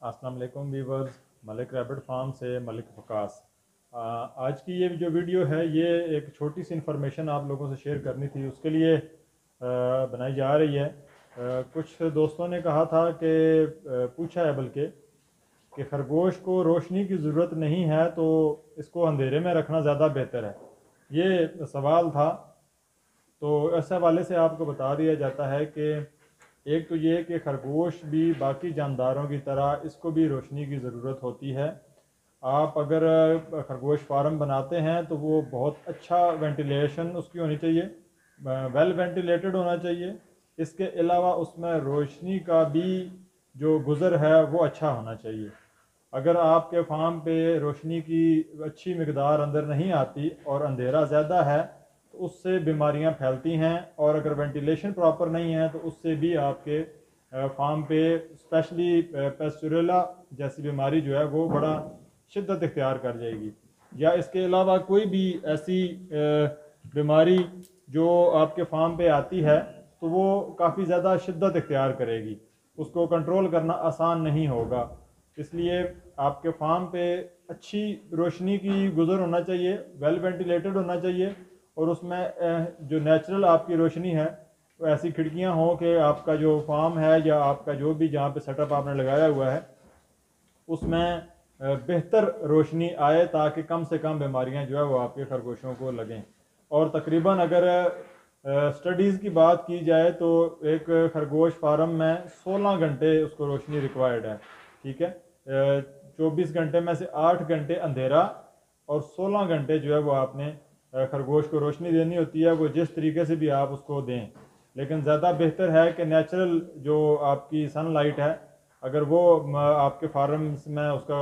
अस्सलाम वालेकुम viewers, Malik rabbit farm से मलिक वकास। आज की ये जो वीडियो है ये एक छोटी सी इन्फॉर्मेशन आप लोगों से शेयर करनी थी, उसके लिए बनाई जा रही है। कुछ दोस्तों ने कहा था कि पूछा है बल्कि कि खरगोश को रोशनी की ज़रूरत नहीं है तो इसको अंधेरे में रखना ज़्यादा बेहतर है, ये सवाल था। तो इस हवाले से आपको बता दिया जाता है कि एक तो ये कि खरगोश भी बाकी जानदारों की तरह इसको भी रोशनी की ज़रूरत होती है। आप अगर खरगोश फार्म बनाते हैं तो वो बहुत अच्छा वेंटिलेशन उसकी होनी चाहिए, वेल वेंटिलेटेड होना चाहिए। इसके अलावा उसमें रोशनी का भी जो गुज़र है वो अच्छा होना चाहिए। अगर आपके फार्म पे रोशनी की अच्छी मकदार अंदर नहीं आती और अंधेरा ज़्यादा है तो उससे बीमारियां फैलती हैं, और अगर वेंटिलेशन प्रॉपर नहीं है तो उससे भी आपके फार्म पे स्पेशली पेस्टुरेला जैसी बीमारी जो है वो बड़ा शिद्दत इख्तियार कर जाएगी। या इसके अलावा कोई भी ऐसी बीमारी जो आपके फार्म पे आती है तो वो काफ़ी ज़्यादा शिद्दत इख्तियार करेगी, उसको कंट्रोल करना आसान नहीं होगा। इसलिए आपके फार्म पे अच्छी रोशनी की गुज़र होना चाहिए, वेल वेंटिलेटेड होना चाहिए, और उसमें जो नेचुरल आपकी रोशनी है वो ऐसी खिड़कियां हों कि आपका जो फार्म है या आपका जो भी जहाँ पे सेटअप आपने लगाया हुआ है उसमें बेहतर रोशनी आए, ताकि कम से कम बीमारियां जो है वो आपके खरगोशों को लगें। और तकरीबन अगर स्टडीज़ की बात की जाए तो एक खरगोश फार्म में 16 घंटे उसको रोशनी रिक्वायर्ड है, ठीक है। 24 घंटे में से 8 घंटे अंधेरा और 16 घंटे जो है वो आपने खरगोश को रोशनी देनी होती है, वो जिस तरीके से भी आप उसको दें। लेकिन ज़्यादा बेहतर है कि नेचुरल जो आपकी सनलाइट है अगर वो आपके फार्म में उसका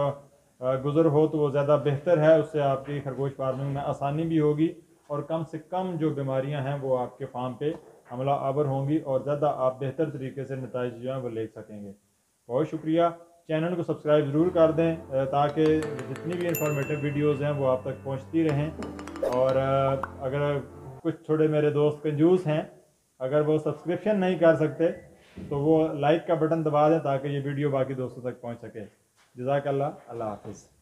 गुज़र हो तो वो ज़्यादा बेहतर है, उससे आपकी खरगोश फार्मिंग में आसानी भी होगी और कम से कम जो बीमारियां हैं वो आपके फार्म पे हमला आवर होंगी और ज़्यादा आप बेहतर तरीके से नताइज जो हैं वो ले सकेंगे। बहुत शुक्रिया। चैनल को सब्सक्राइब ज़रूर कर दें ताकि जितनी भी इंफॉर्मेटिव वीडियोज़ हैं वो आप तक पहुँचती रहें। और अगर कुछ थोड़े मेरे दोस्त कंजूस हैं, अगर वो सब्सक्रिप्शन नहीं कर सकते तो वो लाइक का बटन दबा दें ताकि ये वीडियो बाकी दोस्तों तक पहुँच सके। जज़ाकल्लाह, अल्लाह हाफ़िज़।